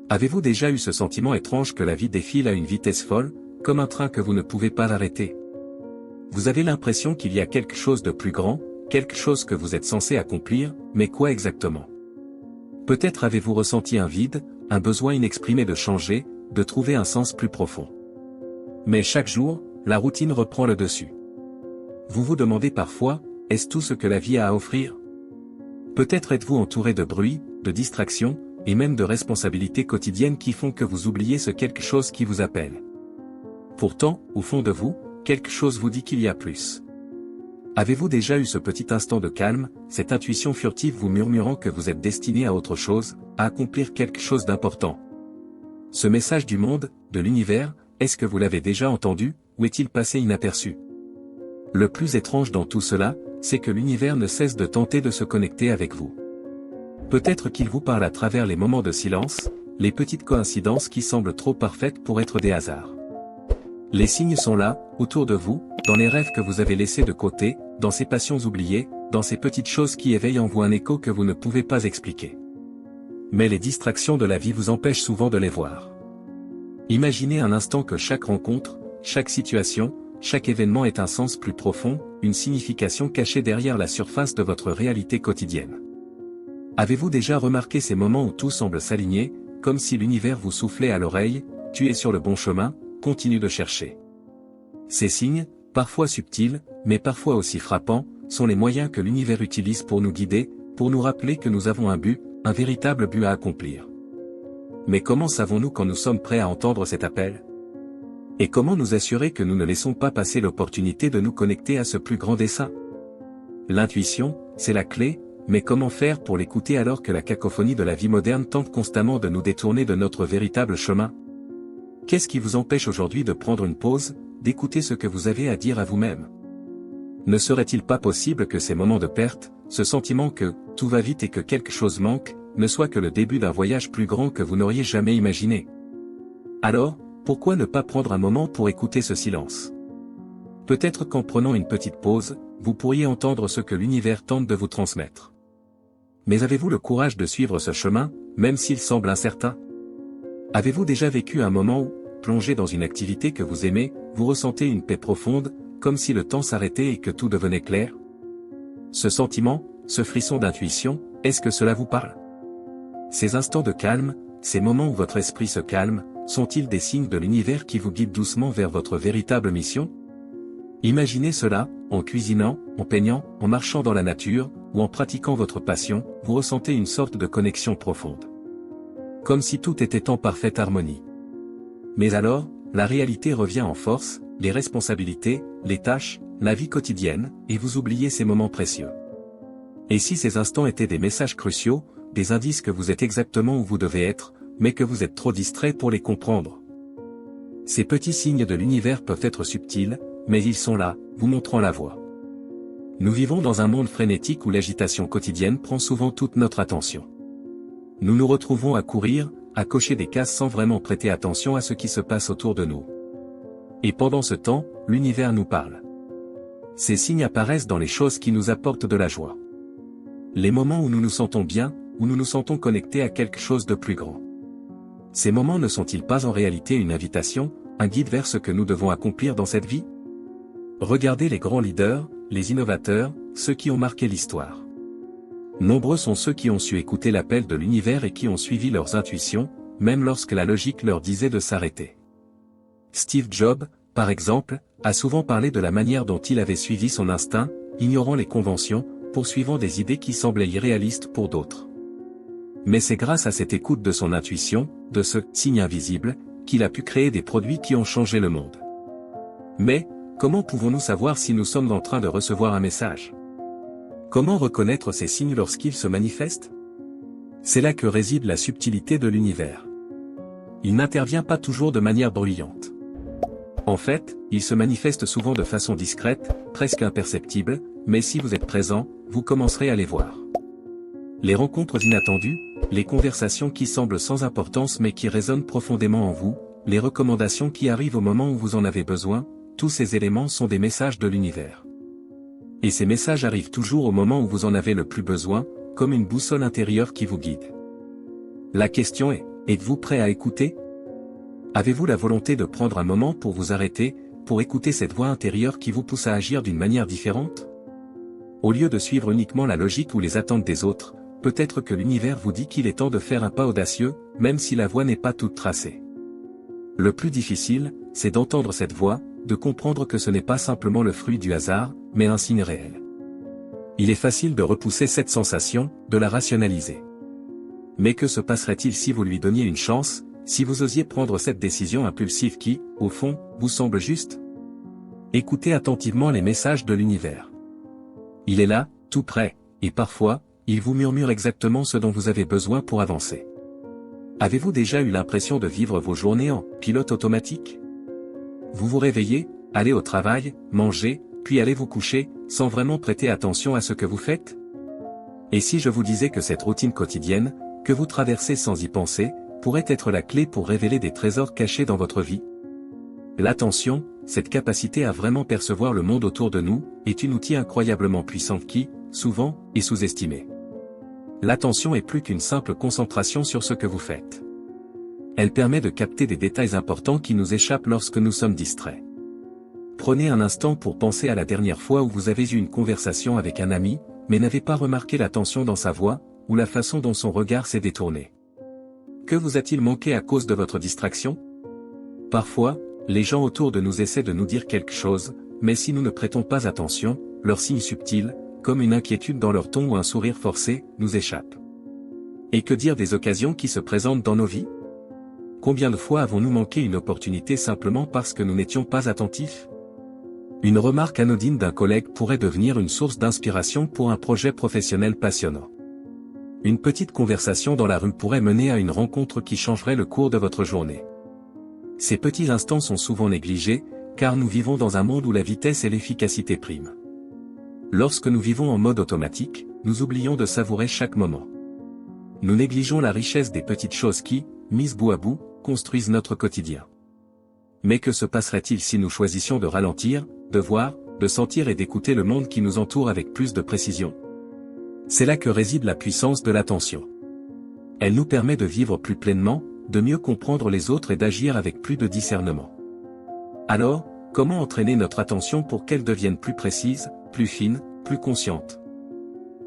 Avez-vous déjà eu ce sentiment étrange que la vie défile à une vitesse folle, comme un train que vous ne pouvez pas arrêter? Vous avez l'impression qu'il y a quelque chose de plus grand, quelque chose que vous êtes censé accomplir, mais quoi exactement? Peut-être avez-vous ressenti un vide, un besoin inexprimé de changer, de trouver un sens plus profond. Mais chaque jour, la routine reprend le dessus. Vous vous demandez parfois, est-ce tout ce que la vie a à offrir? Peut-être êtes-vous entouré de bruit, de distractions, et même de responsabilités quotidiennes qui font que vous oubliez ce quelque chose qui vous appelle. Pourtant, au fond de vous, quelque chose vous dit qu'il y a plus. Avez-vous déjà eu ce petit instant de calme, cette intuition furtive vous murmurant que vous êtes destiné à autre chose, à accomplir quelque chose d'important? Ce message du monde, de l'univers, est-ce que vous l'avez déjà entendu, ou est-il passé inaperçu? Le plus étrange dans tout cela, c'est que l'univers ne cesse de tenter de se connecter avec vous. Peut-être qu'il vous parle à travers les moments de silence, les petites coïncidences qui semblent trop parfaites pour être des hasards. Les signes sont là, autour de vous, dans les rêves que vous avez laissés de côté, dans ces passions oubliées, dans ces petites choses qui éveillent en vous un écho que vous ne pouvez pas expliquer. Mais les distractions de la vie vous empêchent souvent de les voir. Imaginez un instant que chaque rencontre, chaque situation, chaque événement ait un sens plus profond, une signification cachée derrière la surface de votre réalité quotidienne. Avez-vous déjà remarqué ces moments où tout semble s'aligner, comme si l'univers vous soufflait à l'oreille, tu es sur le bon chemin, continue de chercher. Ces signes, parfois subtils, mais parfois aussi frappants, sont les moyens que l'univers utilise pour nous guider, pour nous rappeler que nous avons un but, un véritable but à accomplir. Mais comment savons-nous quand nous sommes prêts à entendre cet appel? Et comment nous assurer que nous ne laissons pas passer l'opportunité de nous connecter à ce plus grand dessein? L'intuition, c'est la clé, mais comment faire pour l'écouter alors que la cacophonie de la vie moderne tente constamment de nous détourner de notre véritable chemin? Qu'est-ce qui vous empêche aujourd'hui de prendre une pause, d'écouter ce que vous avez à dire à vous-même? Ne serait-il pas possible que ces moments de perte, ce sentiment que tout va vite et que quelque chose manque, ne soit que le début d'un voyage plus grand que vous n'auriez jamais imaginé? Alors, pourquoi ne pas prendre un moment pour écouter ce silence? Peut-être qu'en prenant une petite pause, vous pourriez entendre ce que l'univers tente de vous transmettre. Mais avez-vous le courage de suivre ce chemin, même s'il semble incertain? Avez-vous déjà vécu un moment où, plongé dans une activité que vous aimez, vous ressentez une paix profonde, comme si le temps s'arrêtait et que tout devenait clair? Ce sentiment, ce frisson d'intuition, est-ce que cela vous parle? Ces instants de calme, ces moments où votre esprit se calme, sont-ils des signes de l'univers qui vous guide doucement vers votre véritable mission? Imaginez cela, en cuisinant, en peignant, en marchant dans la nature, ou en pratiquant votre passion, vous ressentez une sorte de connexion profonde. Comme si tout était en parfaite harmonie. Mais alors, la réalité revient en force, les responsabilités, les tâches, la vie quotidienne, et vous oubliez ces moments précieux. Et si ces instants étaient des messages cruciaux, des indices que vous êtes exactement où vous devez être, mais que vous êtes trop distrait pour les comprendre? Ces petits signes de l'univers peuvent être subtils, mais ils sont là, vous montrant la voie. Nous vivons dans un monde frénétique où l'agitation quotidienne prend souvent toute notre attention. Nous nous retrouvons à courir, à cocher des cases sans vraiment prêter attention à ce qui se passe autour de nous. Et pendant ce temps, l'univers nous parle. Ces signes apparaissent dans les choses qui nous apportent de la joie. Les moments où nous nous sentons bien, où nous nous sentons connectés à quelque chose de plus grand. Ces moments ne sont-ils pas en réalité une invitation, un guide vers ce que nous devons accomplir dans cette vie? Regardez les grands leaders, les innovateurs, ceux qui ont marqué l'histoire. Nombreux sont ceux qui ont su écouter l'appel de l'univers et qui ont suivi leurs intuitions, même lorsque la logique leur disait de s'arrêter. Steve Jobs, par exemple, a souvent parlé de la manière dont il avait suivi son instinct, ignorant les conventions, poursuivant des idées qui semblaient irréalistes pour d'autres. Mais c'est grâce à cette écoute de son intuition, de ce « signe invisible », qu'il a pu créer des produits qui ont changé le monde. Mais, comment pouvons-nous savoir si nous sommes en train de recevoir un message? Comment reconnaître ces signes lorsqu'ils se manifestent? C'est là que réside la subtilité de l'univers. Il n'intervient pas toujours de manière bruyante. En fait, il se manifeste souvent de façon discrète, presque imperceptible, mais si vous êtes présent, vous commencerez à les voir. Les rencontres inattendues, les conversations qui semblent sans importance mais qui résonnent profondément en vous, les recommandations qui arrivent au moment où vous en avez besoin, tous ces éléments sont des messages de l'univers. Et ces messages arrivent toujours au moment où vous en avez le plus besoin, comme une boussole intérieure qui vous guide. La question est, Êtes-vous prêt à écouter? Avez-vous la volonté de prendre un moment pour vous arrêter, pour écouter cette voix intérieure qui vous pousse à agir d'une manière différente? Au lieu de suivre uniquement la logique ou les attentes des autres, peut-être que l'univers vous dit qu'il est temps de faire un pas audacieux, même si la voie n'est pas toute tracée. Le plus difficile, c'est d'entendre cette voix, de comprendre que ce n'est pas simplement le fruit du hasard, mais un signe réel. Il est facile de repousser cette sensation, de la rationaliser. Mais que se passerait-il si vous lui donniez une chance, si vous osiez prendre cette décision impulsive qui, au fond, vous semble juste? Écoutez attentivement les messages de l'univers. Il est là, tout près, et parfois, il vous murmure exactement ce dont vous avez besoin pour avancer. Avez-vous déjà eu l'impression de vivre vos journées en pilote automatique? Vous vous réveillez, allez au travail, mangez, puis allez vous coucher, sans vraiment prêter attention à ce que vous faites? Et si je vous disais que cette routine quotidienne, que vous traversez sans y penser, pourrait être la clé pour révéler des trésors cachés dans votre vie? L'attention, cette capacité à vraiment percevoir le monde autour de nous, est un outil incroyablement puissant qui, souvent, est sous-estimé. L'attention est plus qu'une simple concentration sur ce que vous faites. Elle permet de capter des détails importants qui nous échappent lorsque nous sommes distraits. Prenez un instant pour penser à la dernière fois où vous avez eu une conversation avec un ami, mais n'avez pas remarqué la tension dans sa voix, ou la façon dont son regard s'est détourné. Que vous a-t-il manqué à cause de votre distraction? Parfois, les gens autour de nous essaient de nous dire quelque chose, mais si nous ne prêtons pas attention, leurs signes subtils, comme une inquiétude dans leur ton ou un sourire forcé, nous échappent. Et que dire des occasions qui se présentent dans nos vies? Combien de fois avons-nous manqué une opportunité simplement parce que nous n'étions pas attentifs? Une remarque anodine d'un collègue pourrait devenir une source d'inspiration pour un projet professionnel passionnant. Une petite conversation dans la rue pourrait mener à une rencontre qui changerait le cours de votre journée. Ces petits instants sont souvent négligés, car nous vivons dans un monde où la vitesse et l'efficacité priment. Lorsque nous vivons en mode automatique, nous oublions de savourer chaque moment. Nous négligeons la richesse des petites choses qui, mises bout à bout, construisent notre quotidien. Mais que se passerait-il si nous choisissions de ralentir, de voir, de sentir et d'écouter le monde qui nous entoure avec plus de précision? C'est là que réside la puissance de l'attention. Elle nous permet de vivre plus pleinement, de mieux comprendre les autres et d'agir avec plus de discernement. Alors, comment entraîner notre attention pour qu'elle devienne plus précise, plus fine, plus consciente?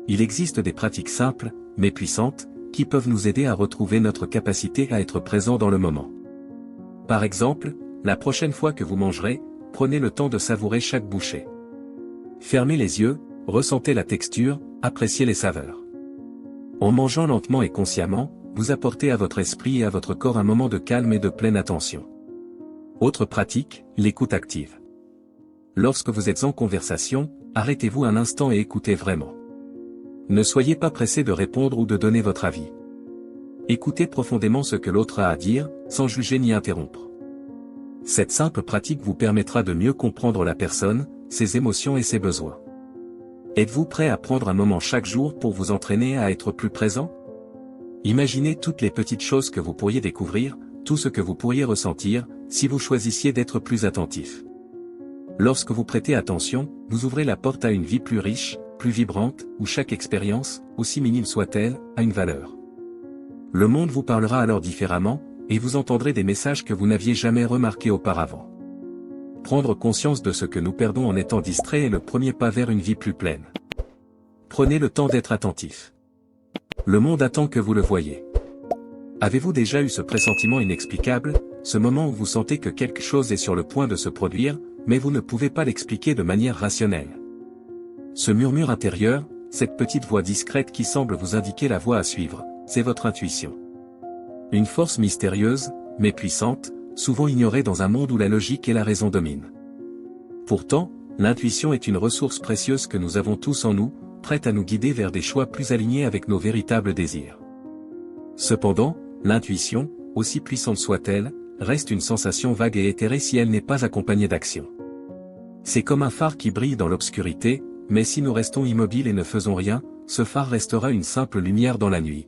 Il existe des pratiques simples, mais puissantes, qui peuvent nous aider à retrouver notre capacité à être présent dans le moment. Par exemple, la prochaine fois que vous mangerez, prenez le temps de savourer chaque bouchée. Fermez les yeux, ressentez la texture, appréciez les saveurs. En mangeant lentement et consciemment, vous apportez à votre esprit et à votre corps un moment de calme et de pleine attention. Autre pratique, l'écoute active. Lorsque vous êtes en conversation, arrêtez-vous un instant et écoutez vraiment. Ne soyez pas pressé de répondre ou de donner votre avis. Écoutez profondément ce que l'autre a à dire, sans juger ni interrompre. Cette simple pratique vous permettra de mieux comprendre la personne, ses émotions et ses besoins. Êtes-vous prêt à prendre un moment chaque jour pour vous entraîner à être plus présent? Imaginez toutes les petites choses que vous pourriez découvrir, tout ce que vous pourriez ressentir, si vous choisissiez d'être plus attentif. Lorsque vous prêtez attention, vous ouvrez la porte à une vie plus riche, plus vibrante, où chaque expérience, aussi minime soit-elle, a une valeur. Le monde vous parlera alors différemment, et vous entendrez des messages que vous n'aviez jamais remarqués auparavant. Prendre conscience de ce que nous perdons en étant distraits est le premier pas vers une vie plus pleine. Prenez le temps d'être attentif. Le monde attend que vous le voyiez. Avez-vous déjà eu ce pressentiment inexplicable, ce moment où vous sentez que quelque chose est sur le point de se produire, mais vous ne pouvez pas l'expliquer de manière rationnelle? Ce murmure intérieur, cette petite voix discrète qui semble vous indiquer la voie à suivre, c'est votre intuition. Une force mystérieuse, mais puissante, souvent ignorée dans un monde où la logique et la raison dominent. Pourtant, l'intuition est une ressource précieuse que nous avons tous en nous, prête à nous guider vers des choix plus alignés avec nos véritables désirs. Cependant, l'intuition, aussi puissante soit-elle, reste une sensation vague et éthérée si elle n'est pas accompagnée d'action. C'est comme un phare qui brille dans l'obscurité, mais si nous restons immobiles et ne faisons rien, ce phare restera une simple lumière dans la nuit.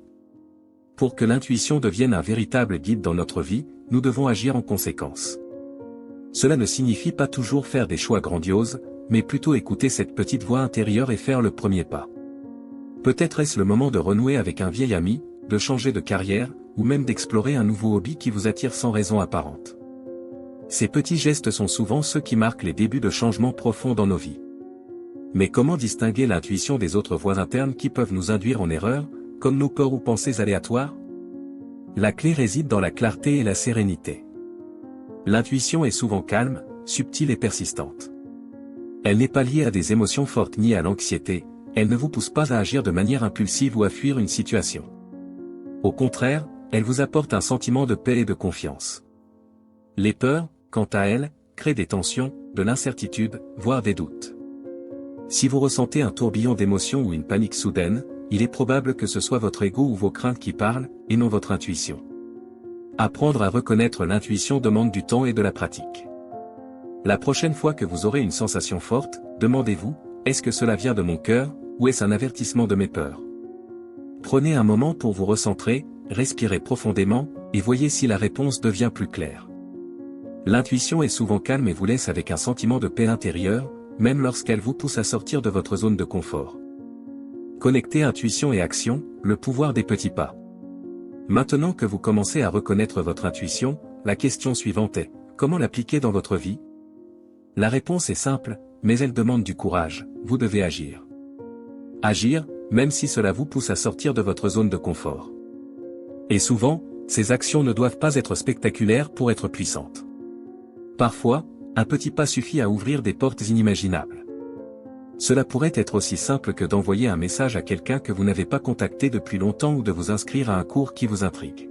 Pour que l'intuition devienne un véritable guide dans notre vie, nous devons agir en conséquence. Cela ne signifie pas toujours faire des choix grandioses, mais plutôt écouter cette petite voix intérieure et faire le premier pas. Peut-être est-ce le moment de renouer avec un vieil ami, de changer de carrière, ou même d'explorer un nouveau hobby qui vous attire sans raison apparente. Ces petits gestes sont souvent ceux qui marquent les débuts de changements profonds dans nos vies. Mais comment distinguer l'intuition des autres voix internes qui peuvent nous induire en erreur, comme nos peurs ou pensées aléatoires? La clé réside dans la clarté et la sérénité. L'intuition est souvent calme, subtile et persistante. Elle n'est pas liée à des émotions fortes ni à l'anxiété, elle ne vous pousse pas à agir de manière impulsive ou à fuir une situation. Au contraire, elle vous apporte un sentiment de paix et de confiance. Les peurs, quant à elles, créent des tensions, de l'incertitude, voire des doutes. Si vous ressentez un tourbillon d'émotions ou une panique soudaine, il est probable que ce soit votre ego ou vos craintes qui parlent, et non votre intuition. Apprendre à reconnaître l'intuition demande du temps et de la pratique. La prochaine fois que vous aurez une sensation forte, demandez-vous, est-ce que cela vient de mon cœur, ou est-ce un avertissement de mes peurs? Prenez un moment pour vous recentrer, respirez profondément, et voyez si la réponse devient plus claire. L'intuition est souvent calme et vous laisse avec un sentiment de paix intérieure, même lorsqu'elle vous pousse à sortir de votre zone de confort. Connectez intuition et action, le pouvoir des petits pas. Maintenant que vous commencez à reconnaître votre intuition, la question suivante est, comment l'appliquer dans votre vie? La réponse est simple, mais elle demande du courage, vous devez agir. Agir, même si cela vous pousse à sortir de votre zone de confort. Et souvent, ces actions ne doivent pas être spectaculaires pour être puissantes. Parfois, un petit pas suffit à ouvrir des portes inimaginables. Cela pourrait être aussi simple que d'envoyer un message à quelqu'un que vous n'avez pas contacté depuis longtemps ou de vous inscrire à un cours qui vous intrigue.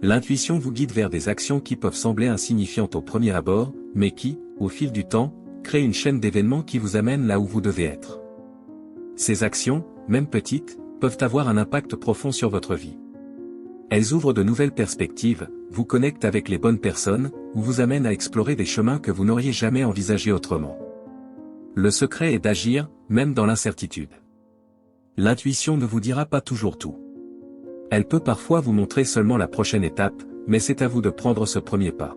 L'intuition vous guide vers des actions qui peuvent sembler insignifiantes au premier abord, mais qui, au fil du temps, créent une chaîne d'événements qui vous amènent là où vous devez être. Ces actions, même petites, peuvent avoir un impact profond sur votre vie. Elles ouvrent de nouvelles perspectives, vous connectent avec les bonnes personnes, ou vous amènent à explorer des chemins que vous n'auriez jamais envisagés autrement. Le secret est d'agir, même dans l'incertitude. L'intuition ne vous dira pas toujours tout. Elle peut parfois vous montrer seulement la prochaine étape, mais c'est à vous de prendre ce premier pas.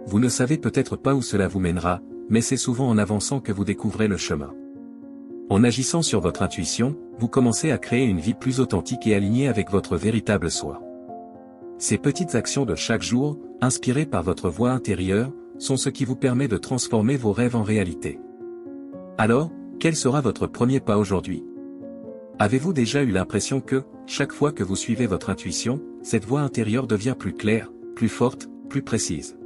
Vous ne savez peut-être pas où cela vous mènera, mais c'est souvent en avançant que vous découvrez le chemin. En agissant sur votre intuition, vous commencez à créer une vie plus authentique et alignée avec votre véritable soi. Ces petites actions de chaque jour, inspirées par votre voix intérieure, sont ce qui vous permet de transformer vos rêves en réalité. Alors, quel sera votre premier pas aujourd'hui? Avez-vous déjà eu l'impression que, chaque fois que vous suivez votre intuition, cette voix intérieure devient plus claire, plus forte, plus précise?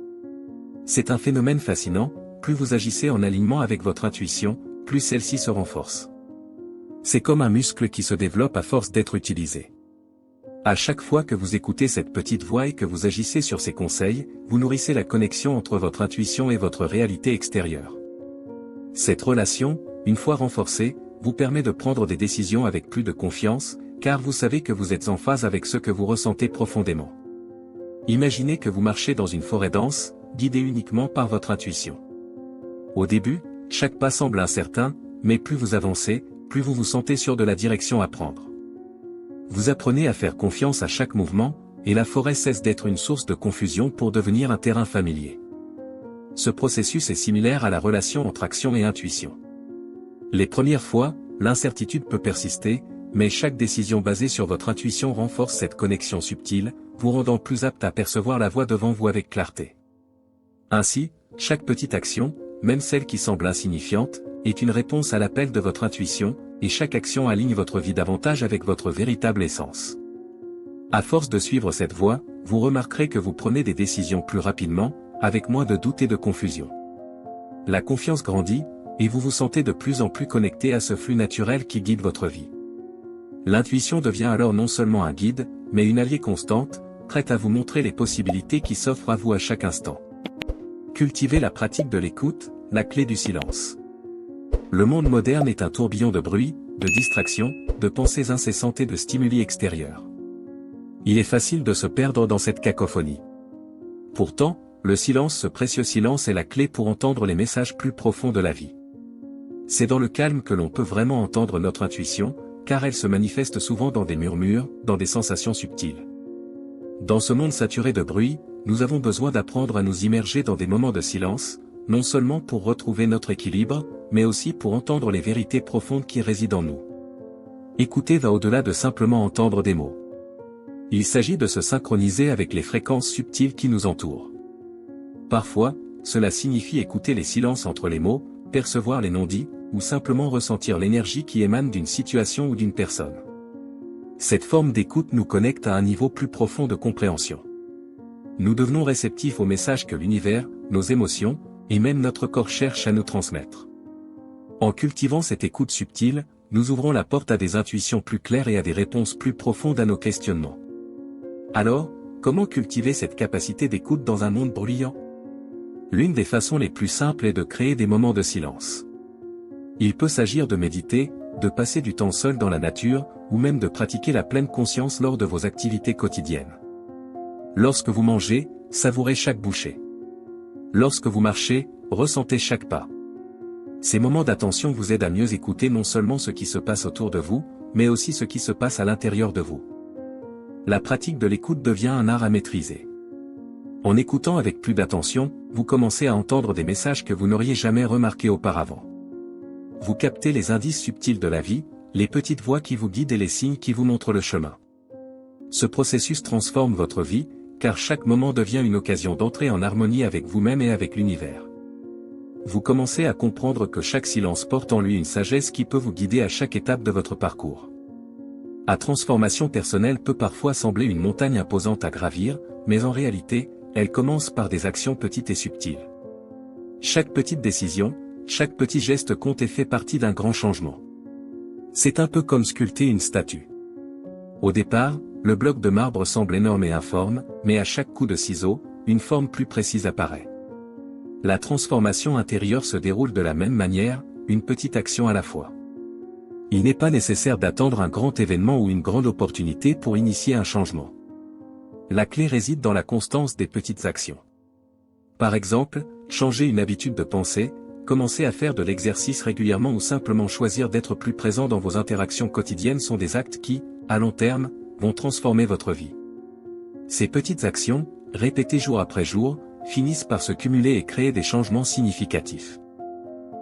C'est un phénomène fascinant, plus vous agissez en alignement avec votre intuition, plus celle-ci se renforce. C'est comme un muscle qui se développe à force d'être utilisé. À chaque fois que vous écoutez cette petite voix et que vous agissez sur ses conseils, vous nourrissez la connexion entre votre intuition et votre réalité extérieure. Cette relation, une fois renforcée, vous permet de prendre des décisions avec plus de confiance, car vous savez que vous êtes en phase avec ce que vous ressentez profondément. Imaginez que vous marchez dans une forêt dense, guidé uniquement par votre intuition. Au début, chaque pas semble incertain, mais plus vous avancez, plus vous vous sentez sûr de la direction à prendre. Vous apprenez à faire confiance à chaque mouvement, et la forêt cesse d'être une source de confusion pour devenir un terrain familier. Ce processus est similaire à la relation entre action et intuition. Les premières fois, l'incertitude peut persister, mais chaque décision basée sur votre intuition renforce cette connexion subtile, vous rendant plus apte à percevoir la voie devant vous avec clarté. Ainsi, chaque petite action, même celle qui semble insignifiante, est une réponse à l'appel de votre intuition, et chaque action aligne votre vie davantage avec votre véritable essence. À force de suivre cette voie, vous remarquerez que vous prenez des décisions plus rapidement, avec moins de doutes et de confusion. La confiance grandit, et vous vous sentez de plus en plus connecté à ce flux naturel qui guide votre vie. L'intuition devient alors non seulement un guide, mais une alliée constante, prête à vous montrer les possibilités qui s'offrent à vous à chaque instant. Cultivez la pratique de l'écoute, la clé du silence. Le monde moderne est un tourbillon de bruit, de distractions, de pensées incessantes et de stimuli extérieurs. Il est facile de se perdre dans cette cacophonie. Pourtant, le silence, ce précieux silence est la clé pour entendre les messages plus profonds de la vie. C'est dans le calme que l'on peut vraiment entendre notre intuition, car elle se manifeste souvent dans des murmures, dans des sensations subtiles. Dans ce monde saturé de bruit, nous avons besoin d'apprendre à nous immerger dans des moments de silence, non seulement pour retrouver notre équilibre, mais aussi pour entendre les vérités profondes qui résident en nous. Écouter va au-delà de simplement entendre des mots. Il s'agit de se synchroniser avec les fréquences subtiles qui nous entourent. Parfois, cela signifie écouter les silences entre les mots, percevoir les non-dits, ou simplement ressentir l'énergie qui émane d'une situation ou d'une personne. Cette forme d'écoute nous connecte à un niveau plus profond de compréhension. Nous devenons réceptifs aux messages que l'univers, nos émotions, et même notre corps cherchent à nous transmettre. En cultivant cette écoute subtile, nous ouvrons la porte à des intuitions plus claires et à des réponses plus profondes à nos questionnements. Alors, comment cultiver cette capacité d'écoute dans un monde bruyant? L'une des façons les plus simples est de créer des moments de silence. Il peut s'agir de méditer, de passer du temps seul dans la nature, ou même de pratiquer la pleine conscience lors de vos activités quotidiennes. Lorsque vous mangez, savourez chaque bouchée. Lorsque vous marchez, ressentez chaque pas. Ces moments d'attention vous aident à mieux écouter non seulement ce qui se passe autour de vous, mais aussi ce qui se passe à l'intérieur de vous. La pratique de l'écoute devient un art à maîtriser. En écoutant avec plus d'attention, vous commencez à entendre des messages que vous n'auriez jamais remarqués auparavant. Vous captez les indices subtils de la vie, les petites voix qui vous guident et les signes qui vous montrent le chemin. Ce processus transforme votre vie, car chaque moment devient une occasion d'entrer en harmonie avec vous-même et avec l'univers. Vous commencez à comprendre que chaque silence porte en lui une sagesse qui peut vous guider à chaque étape de votre parcours. La transformation personnelle peut parfois sembler une montagne imposante à gravir, mais en réalité, elle commence par des actions petites et subtiles. Chaque petite décision, chaque petit geste compte et fait partie d'un grand changement. C'est un peu comme sculpter une statue. Au départ, le bloc de marbre semble énorme et informe, mais à chaque coup de ciseau, une forme plus précise apparaît. La transformation intérieure se déroule de la même manière, une petite action à la fois. Il n'est pas nécessaire d'attendre un grand événement ou une grande opportunité pour initier un changement. La clé réside dans la constance des petites actions. Par exemple, changer une habitude de pensée, commencer à faire de l'exercice régulièrement ou simplement choisir d'être plus présent dans vos interactions quotidiennes sont des actes qui, à long terme, vont transformer votre vie. Ces petites actions, répétées jour après jour, finissent par se cumuler et créer des changements significatifs.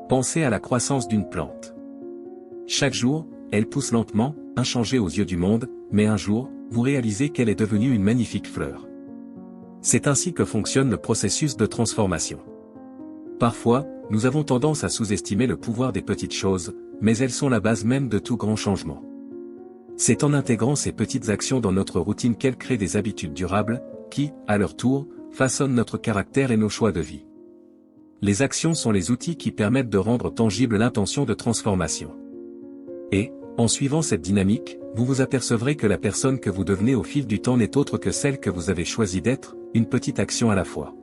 Pensez à la croissance d'une plante. Chaque jour, elle pousse lentement, inchangée aux yeux du monde, mais un jour, vous réalisez qu'elle est devenue une magnifique fleur. C'est ainsi que fonctionne le processus de transformation. Parfois, nous avons tendance à sous-estimer le pouvoir des petites choses, mais elles sont la base même de tout grand changement. C'est en intégrant ces petites actions dans notre routine qu'elles créent des habitudes durables, qui, à leur tour, façonnent notre caractère et nos choix de vie. Les actions sont les outils qui permettent de rendre tangible l'intention de transformation. Et, en suivant cette dynamique, vous vous apercevrez que la personne que vous devenez au fil du temps n'est autre que celle que vous avez choisi d'être, une petite action à la fois.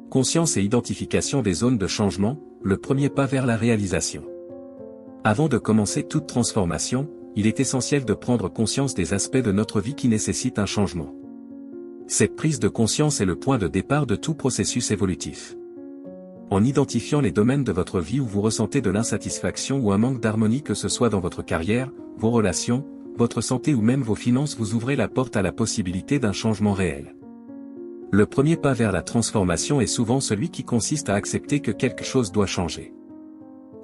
Conscience et identification des zones de changement, le premier pas vers la réalisation. Avant de commencer toute transformation, il est essentiel de prendre conscience des aspects de notre vie qui nécessitent un changement. Cette prise de conscience est le point de départ de tout processus évolutif. En identifiant les domaines de votre vie où vous ressentez de l'insatisfaction ou un manque d'harmonie, que ce soit dans votre carrière, vos relations, votre santé ou même vos finances, vous ouvrez la porte à la possibilité d'un changement réel. Le premier pas vers la transformation est souvent celui qui consiste à accepter que quelque chose doit changer.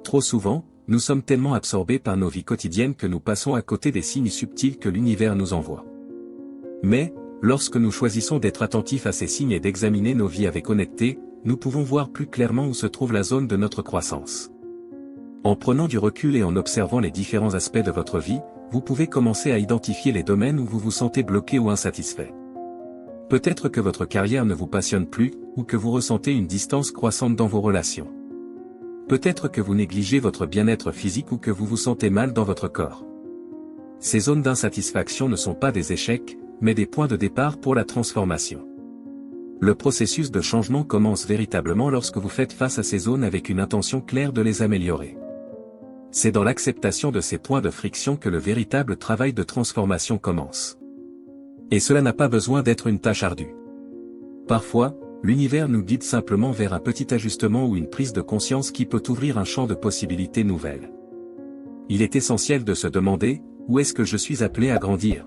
Trop souvent, nous sommes tellement absorbés par nos vies quotidiennes que nous passons à côté des signes subtils que l'univers nous envoie. Mais, lorsque nous choisissons d'être attentifs à ces signes et d'examiner nos vies avec honnêteté, nous pouvons voir plus clairement où se trouve la zone de notre croissance. En prenant du recul et en observant les différents aspects de votre vie, vous pouvez commencer à identifier les domaines où vous vous sentez bloqué ou insatisfait. Peut-être que votre carrière ne vous passionne plus, ou que vous ressentez une distance croissante dans vos relations. Peut-être que vous négligez votre bien-être physique ou que vous vous sentez mal dans votre corps. Ces zones d'insatisfaction ne sont pas des échecs, mais des points de départ pour la transformation. Le processus de changement commence véritablement lorsque vous faites face à ces zones avec une intention claire de les améliorer. C'est dans l'acceptation de ces points de friction que le véritable travail de transformation commence. Et cela n'a pas besoin d'être une tâche ardue. Parfois, l'univers nous guide simplement vers un petit ajustement ou une prise de conscience qui peut ouvrir un champ de possibilités nouvelles. Il est essentiel de se demander, où est-ce que je suis appelé à grandir ?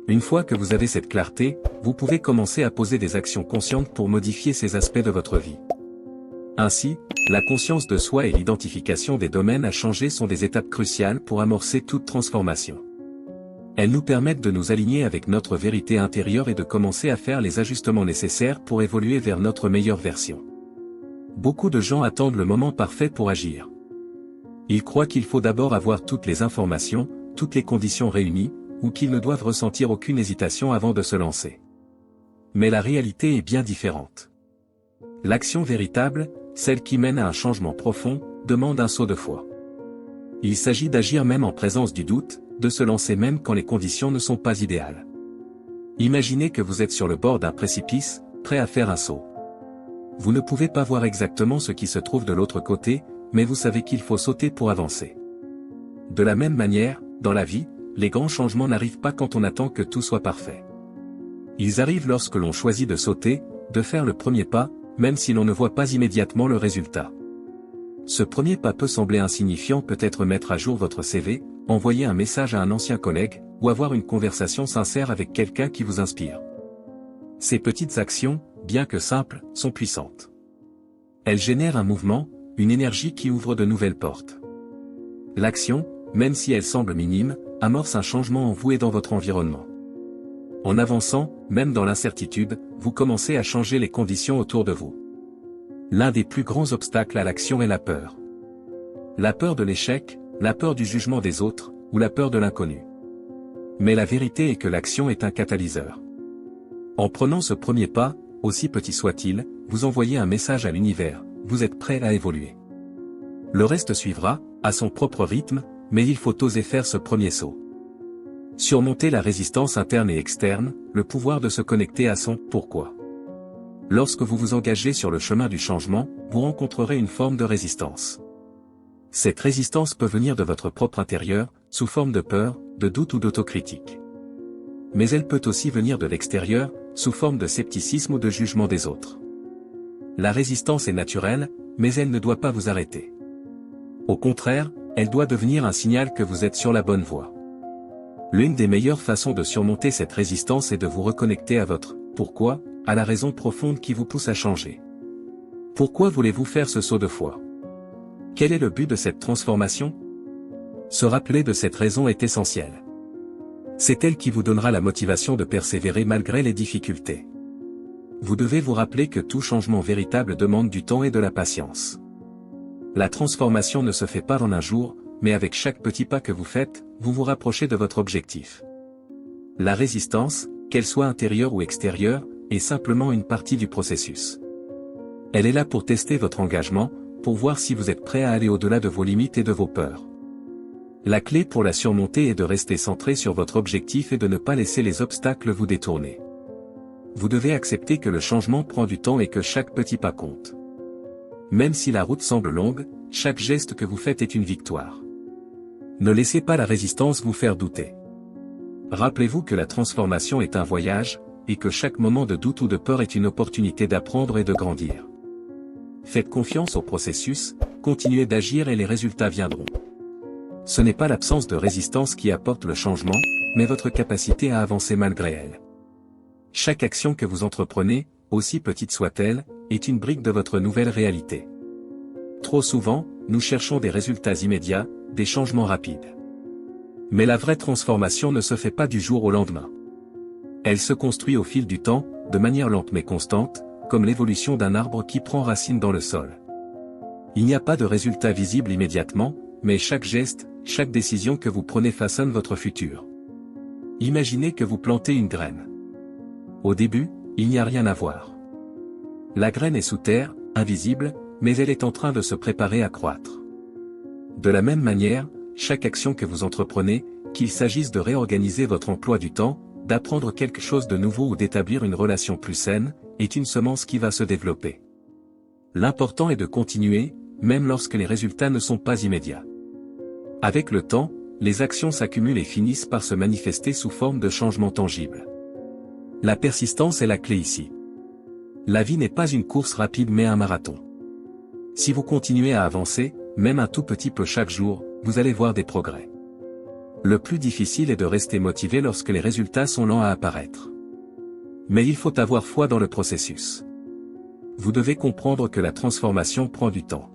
Une fois que vous avez cette clarté, vous pouvez commencer à poser des actions conscientes pour modifier ces aspects de votre vie. Ainsi, la conscience de soi et l'identification des domaines à changer sont des étapes cruciales pour amorcer toute transformation. Elles nous permettent de nous aligner avec notre vérité intérieure et de commencer à faire les ajustements nécessaires pour évoluer vers notre meilleure version. Beaucoup de gens attendent le moment parfait pour agir. Ils croient qu'il faut d'abord avoir toutes les informations, toutes les conditions réunies, ou qu'ils ne doivent ressentir aucune hésitation avant de se lancer. Mais la réalité est bien différente. L'action véritable, celle qui mène à un changement profond, demande un saut de foi. Il s'agit d'agir même en présence du doute, de se lancer même quand les conditions ne sont pas idéales. Imaginez que vous êtes sur le bord d'un précipice, prêt à faire un saut. Vous ne pouvez pas voir exactement ce qui se trouve de l'autre côté, mais vous savez qu'il faut sauter pour avancer. De la même manière, dans la vie, les grands changements n'arrivent pas quand on attend que tout soit parfait. Ils arrivent lorsque l'on choisit de sauter, de faire le premier pas, même si l'on ne voit pas immédiatement le résultat. Ce premier pas peut sembler insignifiant, peut-être mettre à jour votre CV, envoyer un message à un ancien collègue, ou avoir une conversation sincère avec quelqu'un qui vous inspire. Ces petites actions, bien que simples, sont puissantes. Elles génèrent un mouvement, une énergie qui ouvre de nouvelles portes. L'action, même si elle semble minime, amorce un changement en vous et dans votre environnement. En avançant, même dans l'incertitude, vous commencez à changer les conditions autour de vous. L'un des plus grands obstacles à l'action est la peur. La peur de l'échec, la peur du jugement des autres, ou la peur de l'inconnu. Mais la vérité est que l'action est un catalyseur. En prenant ce premier pas, aussi petit soit-il, vous envoyez un message à l'univers, vous êtes prêt à évoluer. Le reste suivra, à son propre rythme, mais il faut oser faire ce premier saut. Surmonter la résistance interne et externe, le pouvoir de se connecter à son « pourquoi ». Lorsque vous vous engagez sur le chemin du changement, vous rencontrerez une forme de résistance. Cette résistance peut venir de votre propre intérieur, sous forme de peur, de doute ou d'autocritique. Mais elle peut aussi venir de l'extérieur, sous forme de scepticisme ou de jugement des autres. La résistance est naturelle, mais elle ne doit pas vous arrêter. Au contraire, elle doit devenir un signal que vous êtes sur la bonne voie. L'une des meilleures façons de surmonter cette résistance est de vous reconnecter à votre « pourquoi », à la raison profonde qui vous pousse à changer. Pourquoi voulez-vous faire ce saut de foi? Quel est le but de cette transformation? Se rappeler de cette raison est essentiel. C'est elle qui vous donnera la motivation de persévérer malgré les difficultés. Vous devez vous rappeler que tout changement véritable demande du temps et de la patience. La transformation ne se fait pas en un jour, mais avec chaque petit pas que vous faites, vous vous rapprochez de votre objectif. La résistance, qu'elle soit intérieure ou extérieure, est simplement une partie du processus. Elle est là pour tester votre engagement, pour voir si vous êtes prêt à aller au-delà de vos limites et de vos peurs. La clé pour la surmonter est de rester centré sur votre objectif et de ne pas laisser les obstacles vous détourner. Vous devez accepter que le changement prend du temps et que chaque petit pas compte. Même si la route semble longue, chaque geste que vous faites est une victoire. Ne laissez pas la résistance vous faire douter. Rappelez-vous que la transformation est un voyage, et que chaque moment de doute ou de peur est une opportunité d'apprendre et de grandir. Faites confiance au processus, continuez d'agir et les résultats viendront. Ce n'est pas l'absence de résistance qui apporte le changement, mais votre capacité à avancer malgré elle. Chaque action que vous entreprenez, aussi petite soit-elle, est une brique de votre nouvelle réalité. Trop souvent, nous cherchons des résultats immédiats, des changements rapides. Mais la vraie transformation ne se fait pas du jour au lendemain. Elle se construit au fil du temps, de manière lente mais constante, comme l'évolution d'un arbre qui prend racine dans le sol. Il n'y a pas de résultat visible immédiatement, mais chaque geste, chaque décision que vous prenez façonne votre futur. Imaginez que vous plantez une graine. Au début, il n'y a rien à voir. La graine est sous terre, invisible, mais elle est en train de se préparer à croître. De la même manière, chaque action que vous entreprenez, qu'il s'agisse de réorganiser votre emploi du temps, d'apprendre quelque chose de nouveau ou d'établir une relation plus saine, est une semence qui va se développer. L'important est de continuer, même lorsque les résultats ne sont pas immédiats. Avec le temps, les actions s'accumulent et finissent par se manifester sous forme de changements tangibles. La persistance est la clé ici. La vie n'est pas une course rapide mais un marathon. Si vous continuez à avancer, même un tout petit peu chaque jour, vous allez voir des progrès. Le plus difficile est de rester motivé lorsque les résultats sont lents à apparaître. Mais il faut avoir foi dans le processus. Vous devez comprendre que la transformation prend du temps.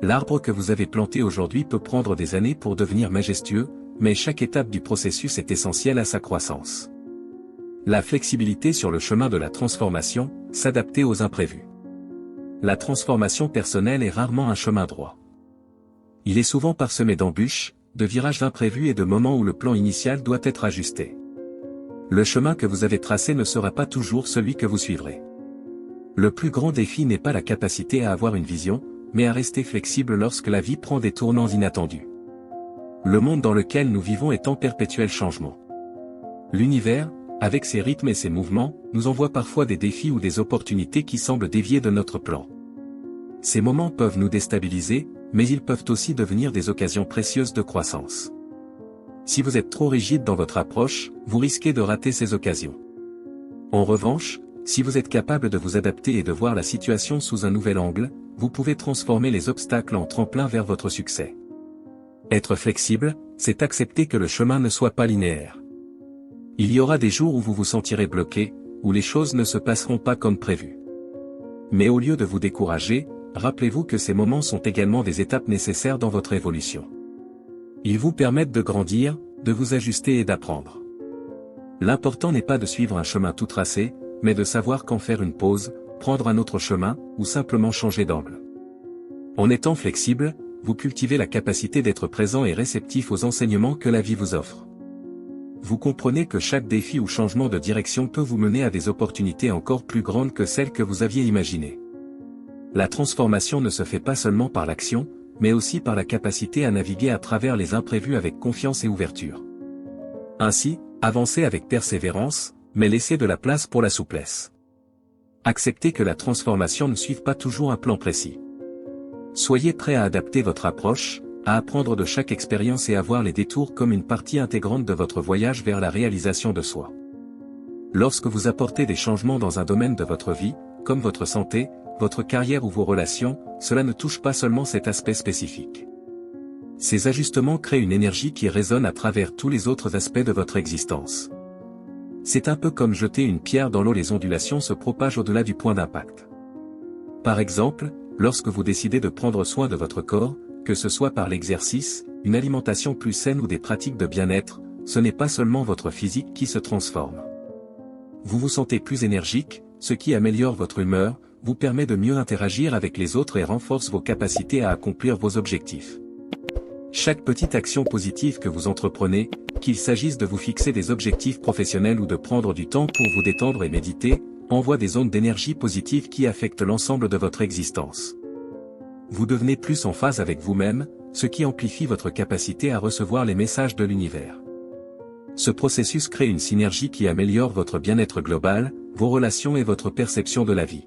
L'arbre que vous avez planté aujourd'hui peut prendre des années pour devenir majestueux, mais chaque étape du processus est essentielle à sa croissance. La flexibilité sur le chemin de la transformation, s'adapter aux imprévus. La transformation personnelle est rarement un chemin droit. Il est souvent parsemé d'embûches, de virages imprévus et de moments où le plan initial doit être ajusté. Le chemin que vous avez tracé ne sera pas toujours celui que vous suivrez. Le plus grand défi n'est pas la capacité à avoir une vision, mais à rester flexible lorsque la vie prend des tournants inattendus. Le monde dans lequel nous vivons est en perpétuel changement. L'univers, avec ses rythmes et ses mouvements, nous envoie parfois des défis ou des opportunités qui semblent dévier de notre plan. Ces moments peuvent nous déstabiliser, mais ils peuvent aussi devenir des occasions précieuses de croissance. Si vous êtes trop rigide dans votre approche, vous risquez de rater ces occasions. En revanche, si vous êtes capable de vous adapter et de voir la situation sous un nouvel angle, vous pouvez transformer les obstacles en tremplin vers votre succès. Être flexible, c'est accepter que le chemin ne soit pas linéaire. Il y aura des jours où vous vous sentirez bloqué, où les choses ne se passeront pas comme prévu. Mais au lieu de vous décourager, rappelez-vous que ces moments sont également des étapes nécessaires dans votre évolution. Ils vous permettent de grandir, de vous ajuster et d'apprendre. L'important n'est pas de suivre un chemin tout tracé, mais de savoir quand faire une pause, prendre un autre chemin, ou simplement changer d'angle. En étant flexible, vous cultivez la capacité d'être présent et réceptif aux enseignements que la vie vous offre. Vous comprenez que chaque défi ou changement de direction peut vous mener à des opportunités encore plus grandes que celles que vous aviez imaginées. La transformation ne se fait pas seulement par l'action, mais aussi par la capacité à naviguer à travers les imprévus avec confiance et ouverture. Ainsi, avancez avec persévérance, mais laissez de la place pour la souplesse. Acceptez que la transformation ne suive pas toujours un plan précis. Soyez prêt à adapter votre approche, à apprendre de chaque expérience et à voir les détours comme une partie intégrante de votre voyage vers la réalisation de soi. Lorsque vous apportez des changements dans un domaine de votre vie, comme votre santé, votre carrière ou vos relations, cela ne touche pas seulement cet aspect spécifique. Ces ajustements créent une énergie qui résonne à travers tous les autres aspects de votre existence. C'est un peu comme jeter une pierre dans l'eau, les ondulations se propagent au-delà du point d'impact. Par exemple, lorsque vous décidez de prendre soin de votre corps, que ce soit par l'exercice, une alimentation plus saine ou des pratiques de bien-être, ce n'est pas seulement votre physique qui se transforme. Vous vous sentez plus énergique, ce qui améliore votre humeur, vous permet de mieux interagir avec les autres et renforce vos capacités à accomplir vos objectifs. Chaque petite action positive que vous entreprenez, qu'il s'agisse de vous fixer des objectifs professionnels ou de prendre du temps pour vous détendre et méditer, envoie des ondes d'énergie positive qui affectent l'ensemble de votre existence. Vous devenez plus en phase avec vous-même, ce qui amplifie votre capacité à recevoir les messages de l'univers. Ce processus crée une synergie qui améliore votre bien-être global, vos relations et votre perception de la vie.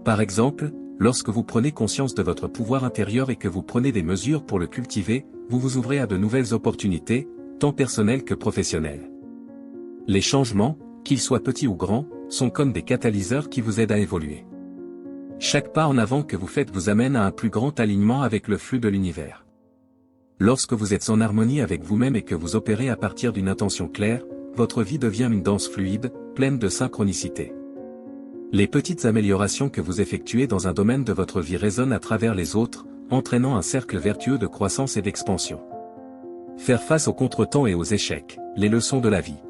Par exemple, lorsque vous prenez conscience de votre pouvoir intérieur et que vous prenez des mesures pour le cultiver, vous vous ouvrez à de nouvelles opportunités, tant personnelles que professionnelles. Les changements, qu'ils soient petits ou grands, sont comme des catalyseurs qui vous aident à évoluer. Chaque pas en avant que vous faites vous amène à un plus grand alignement avec le flux de l'univers. Lorsque vous êtes en harmonie avec vous-même et que vous opérez à partir d'une intention claire, votre vie devient une danse fluide, pleine de synchronicité. Les petites améliorations que vous effectuez dans un domaine de votre vie résonnent à travers les autres, entraînant un cercle vertueux de croissance et d'expansion. Faire face aux contretemps et aux échecs, les leçons de la vie.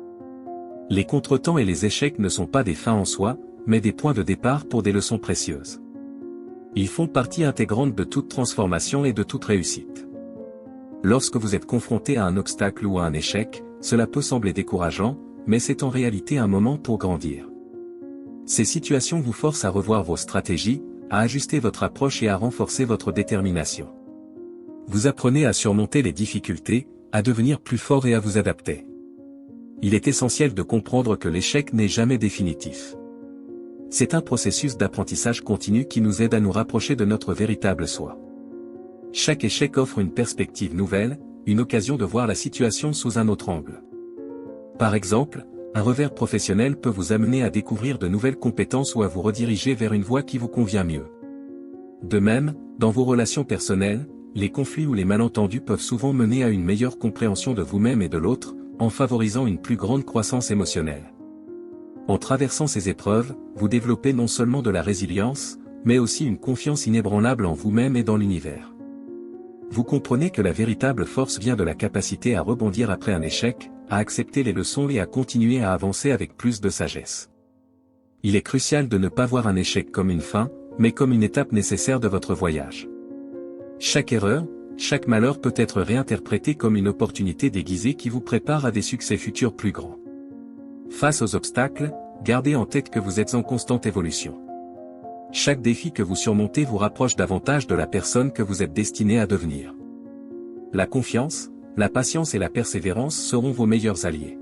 Les contretemps et les échecs ne sont pas des fins en soi, mais des points de départ pour des leçons précieuses. Ils font partie intégrante de toute transformation et de toute réussite. Lorsque vous êtes confronté à un obstacle ou à un échec, cela peut sembler décourageant, mais c'est en réalité un moment pour grandir. Ces situations vous forcent à revoir vos stratégies, à ajuster votre approche et à renforcer votre détermination. Vous apprenez à surmonter les difficultés, à devenir plus fort et à vous adapter. Il est essentiel de comprendre que l'échec n'est jamais définitif. C'est un processus d'apprentissage continu qui nous aide à nous rapprocher de notre véritable soi. Chaque échec offre une perspective nouvelle, une occasion de voir la situation sous un autre angle. Par exemple, un revers professionnel peut vous amener à découvrir de nouvelles compétences ou à vous rediriger vers une voie qui vous convient mieux. De même, dans vos relations personnelles, les conflits ou les malentendus peuvent souvent mener à une meilleure compréhension de vous-même et de l'autre, en favorisant une plus grande croissance émotionnelle. En traversant ces épreuves, vous développez non seulement de la résilience, mais aussi une confiance inébranlable en vous-même et dans l'univers. vous comprenez que la véritable force vient de la capacité à rebondir après un échec, à accepter les leçons et à continuer à avancer avec plus de sagesse. Il est crucial de ne pas voir un échec comme une fin, mais comme une étape nécessaire de votre voyage. Chaque erreur, chaque malheur peut être réinterprété comme une opportunité déguisée qui vous prépare à des succès futurs plus grands. Face aux obstacles, gardez en tête que vous êtes en constante évolution. Chaque défi que vous surmontez vous rapproche davantage de la personne que vous êtes destiné à devenir. La confiance, la patience et la persévérance seront vos meilleurs alliés.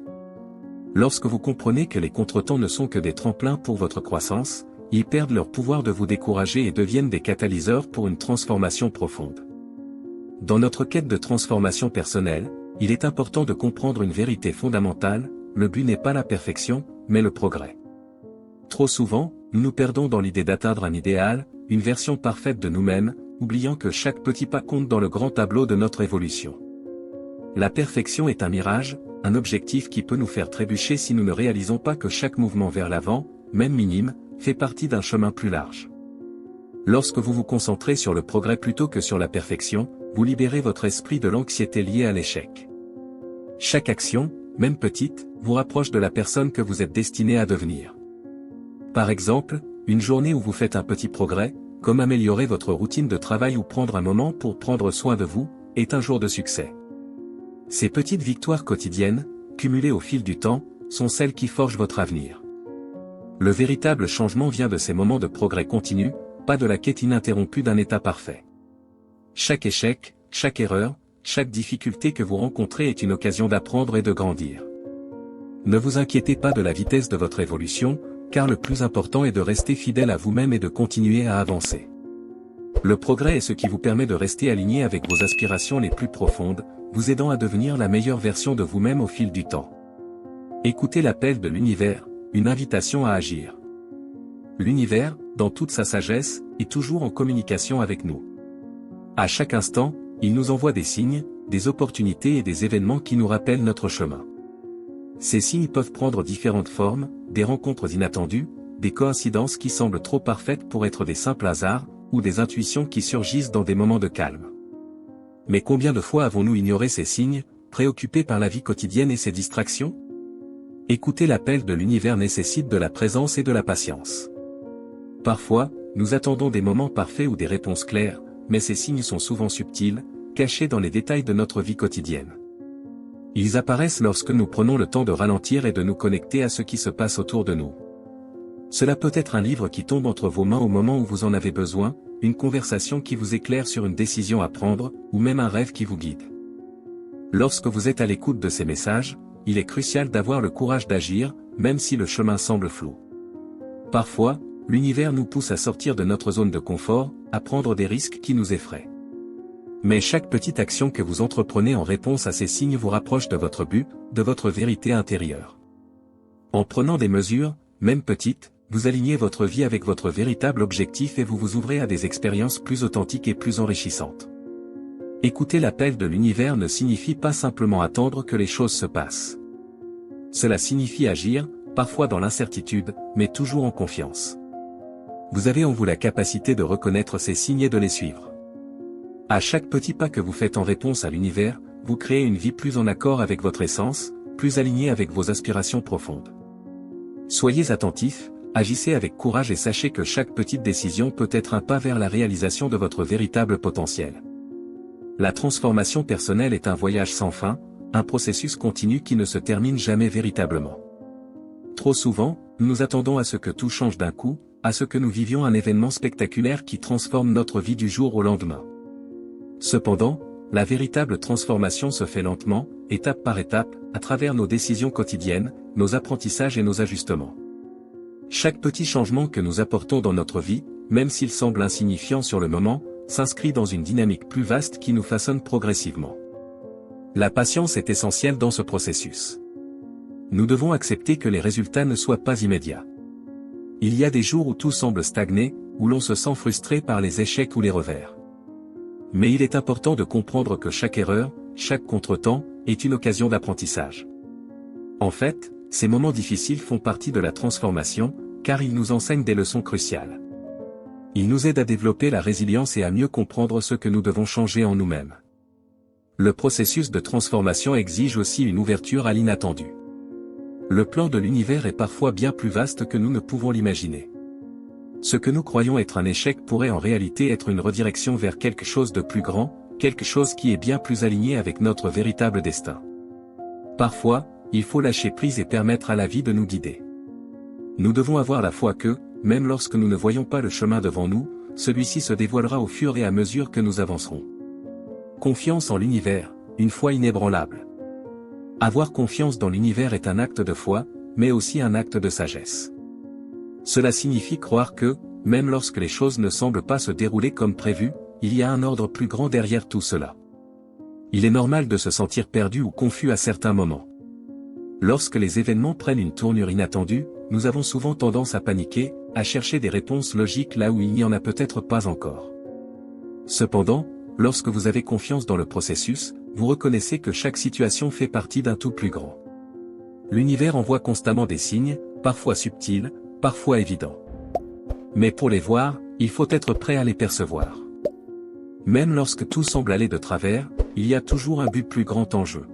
Lorsque vous comprenez que les contretemps ne sont que des tremplins pour votre croissance, ils perdent leur pouvoir de vous décourager et deviennent des catalyseurs pour une transformation profonde. Dans notre quête de transformation personnelle, il est important de comprendre une vérité fondamentale, le but n'est pas la perfection, mais le progrès. Trop souvent, nous nous perdons dans l'idée d'atteindre un idéal, une version parfaite de nous-mêmes, oubliant que chaque petit pas compte dans le grand tableau de notre évolution. La perfection est un mirage, un objectif qui peut nous faire trébucher si nous ne réalisons pas que chaque mouvement vers l'avant, même minime, fait partie d'un chemin plus large. Lorsque vous vous concentrez sur le progrès plutôt que sur la perfection, vous libérez votre esprit de l'anxiété liée à l'échec. Chaque action, même petite, vous rapproche de la personne que vous êtes destiné à devenir. Par exemple, une journée où vous faites un petit progrès, comme améliorer votre routine de travail ou prendre un moment pour prendre soin de vous, est un jour de succès. Ces petites victoires quotidiennes, cumulées au fil du temps, sont celles qui forgent votre avenir. Le véritable changement vient de ces moments de progrès continu, pas de la quête ininterrompue d'un état parfait. Chaque échec, chaque erreur, chaque difficulté que vous rencontrez est une occasion d'apprendre et de grandir. Ne vous inquiétez pas de la vitesse de votre évolution, car le plus important est de rester fidèle à vous-même et de continuer à avancer. Le progrès est ce qui vous permet de rester aligné avec vos aspirations les plus profondes, vous aidant à devenir la meilleure version de vous-même au fil du temps. Écoutez l'appel de l'univers, une invitation à agir. L'univers, dans toute sa sagesse, est toujours en communication avec nous. À chaque instant, il nous envoie des signes, des opportunités et des événements qui nous rappellent notre chemin. Ces signes peuvent prendre différentes formes, des rencontres inattendues, des coïncidences qui semblent trop parfaites pour être des simples hasards, ou des intuitions qui surgissent dans des moments de calme. Mais combien de fois avons-nous ignoré ces signes, préoccupés par la vie quotidienne et ses distractions? Écouter l'appel de l'univers nécessite de la présence et de la patience. Parfois, nous attendons des moments parfaits ou des réponses claires, mais ces signes sont souvent subtils, cachés dans les détails de notre vie quotidienne. Ils apparaissent lorsque nous prenons le temps de ralentir et de nous connecter à ce qui se passe autour de nous. Cela peut être un livre qui tombe entre vos mains au moment où vous en avez besoin, une conversation qui vous éclaire sur une décision à prendre, ou même un rêve qui vous guide. Lorsque vous êtes à l'écoute de ces messages, il est crucial d'avoir le courage d'agir, même si le chemin semble flou. Parfois, l'univers nous pousse à sortir de notre zone de confort, à prendre des risques qui nous effraient. Mais chaque petite action que vous entreprenez en réponse à ces signes vous rapproche de votre but, de votre vérité intérieure. En prenant des mesures, même petites, vous alignez votre vie avec votre véritable objectif et vous vous ouvrez à des expériences plus authentiques et plus enrichissantes. Écouter l'appel de l'univers ne signifie pas simplement attendre que les choses se passent. Cela signifie agir, parfois dans l'incertitude, mais toujours en confiance. Vous avez en vous la capacité de reconnaître ces signes et de les suivre. À chaque petit pas que vous faites en réponse à l'univers, vous créez une vie plus en accord avec votre essence, plus alignée avec vos aspirations profondes. Soyez attentifs, agissez avec courage et sachez que chaque petite décision peut être un pas vers la réalisation de votre véritable potentiel. La transformation personnelle est un voyage sans fin, un processus continu qui ne se termine jamais véritablement. Trop souvent, nous attendons à ce que tout change d'un coup, à ce que nous vivions un événement spectaculaire qui transforme notre vie du jour au lendemain. Cependant, la véritable transformation se fait lentement, étape par étape, à travers nos décisions quotidiennes, nos apprentissages et nos ajustements. Chaque petit changement que nous apportons dans notre vie, même s'il semble insignifiant sur le moment, s'inscrit dans une dynamique plus vaste qui nous façonne progressivement. La patience est essentielle dans ce processus. Nous devons accepter que les résultats ne soient pas immédiats. Il y a des jours où tout semble stagner, où l'on se sent frustré par les échecs ou les revers. Mais il est important de comprendre que chaque erreur, chaque contretemps, est une occasion d'apprentissage. En fait, ces moments difficiles font partie de la transformation, car ils nous enseignent des leçons cruciales. Ils nous aident à développer la résilience et à mieux comprendre ce que nous devons changer en nous-mêmes. Le processus de transformation exige aussi une ouverture à l'inattendu. Le plan de l'univers est parfois bien plus vaste que nous ne pouvons l'imaginer. Ce que nous croyons être un échec pourrait en réalité être une redirection vers quelque chose de plus grand, quelque chose qui est bien plus aligné avec notre véritable destin. Parfois, il faut lâcher prise et permettre à la vie de nous guider. Nous devons avoir la foi que, même lorsque nous ne voyons pas le chemin devant nous, celui-ci se dévoilera au fur et à mesure que nous avancerons. Confiance en l'univers, une foi inébranlable. Avoir confiance dans l'univers est un acte de foi, mais aussi un acte de sagesse. Cela signifie croire que, même lorsque les choses ne semblent pas se dérouler comme prévu, il y a un ordre plus grand derrière tout cela. Il est normal de se sentir perdu ou confus à certains moments. Lorsque les événements prennent une tournure inattendue, nous avons souvent tendance à paniquer, à chercher des réponses logiques là où il n'y en a peut-être pas encore. Cependant, lorsque vous avez confiance dans le processus, vous reconnaissez que chaque situation fait partie d'un tout plus grand. L'univers envoie constamment des signes, parfois subtils, parfois évidents. Mais pour les voir, il faut être prêt à les percevoir. Même lorsque tout semble aller de travers, il y a toujours un but plus grand en jeu.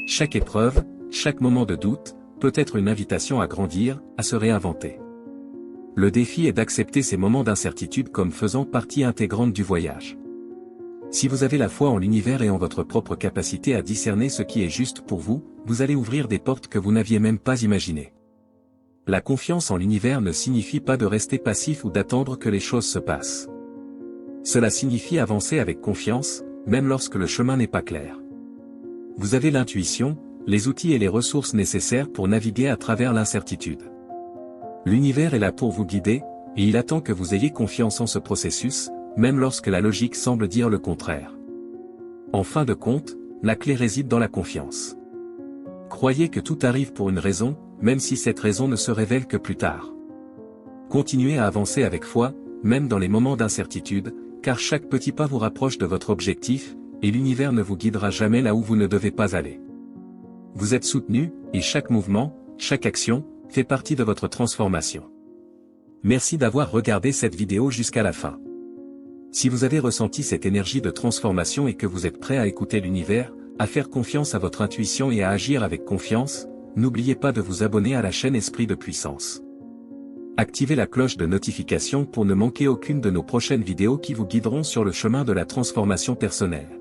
Chaque épreuve, chaque moment de doute, peut être une invitation à grandir, à se réinventer. Le défi est d'accepter ces moments d'incertitude comme faisant partie intégrante du voyage. Si vous avez la foi en l'univers et en votre propre capacité à discerner ce qui est juste pour vous, vous allez ouvrir des portes que vous n'aviez même pas imaginées. La confiance en l'univers ne signifie pas de rester passif ou d'attendre que les choses se passent. Cela signifie avancer avec confiance, même lorsque le chemin n'est pas clair. Vous avez l'intuition, les outils et les ressources nécessaires pour naviguer à travers l'incertitude. L'univers est là pour vous guider, et il attend que vous ayez confiance en ce processus, même lorsque la logique semble dire le contraire. En fin de compte, la clé réside dans la confiance. Croyez que tout arrive pour une raison, même si cette raison ne se révèle que plus tard. Continuez à avancer avec foi, même dans les moments d'incertitude, car chaque petit pas vous rapproche de votre objectif, et l'univers ne vous guidera jamais là où vous ne devez pas aller. Vous êtes soutenu, et chaque mouvement, chaque action, fait partie de votre transformation. Merci d'avoir regardé cette vidéo jusqu'à la fin. Si vous avez ressenti cette énergie de transformation et que vous êtes prêt à écouter l'univers, à faire confiance à votre intuition et à agir avec confiance, n'oubliez pas de vous abonner à la chaîne Esprit de Puissance. Activez la cloche de notification pour ne manquer aucune de nos prochaines vidéos qui vous guideront sur le chemin de la transformation personnelle.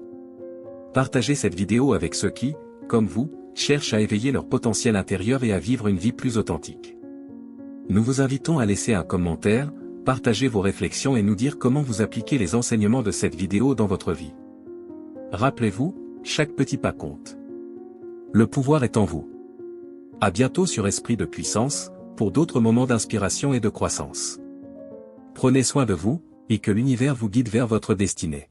Partagez cette vidéo avec ceux qui, comme vous, cherchent à éveiller leur potentiel intérieur et à vivre une vie plus authentique. Nous vous invitons à laisser un commentaire, partager vos réflexions et nous dire comment vous appliquez les enseignements de cette vidéo dans votre vie. Rappelez-vous, chaque petit pas compte. Le pouvoir est en vous. À bientôt sur Esprit de Puissance, pour d'autres moments d'inspiration et de croissance. Prenez soin de vous, et que l'univers vous guide vers votre destinée.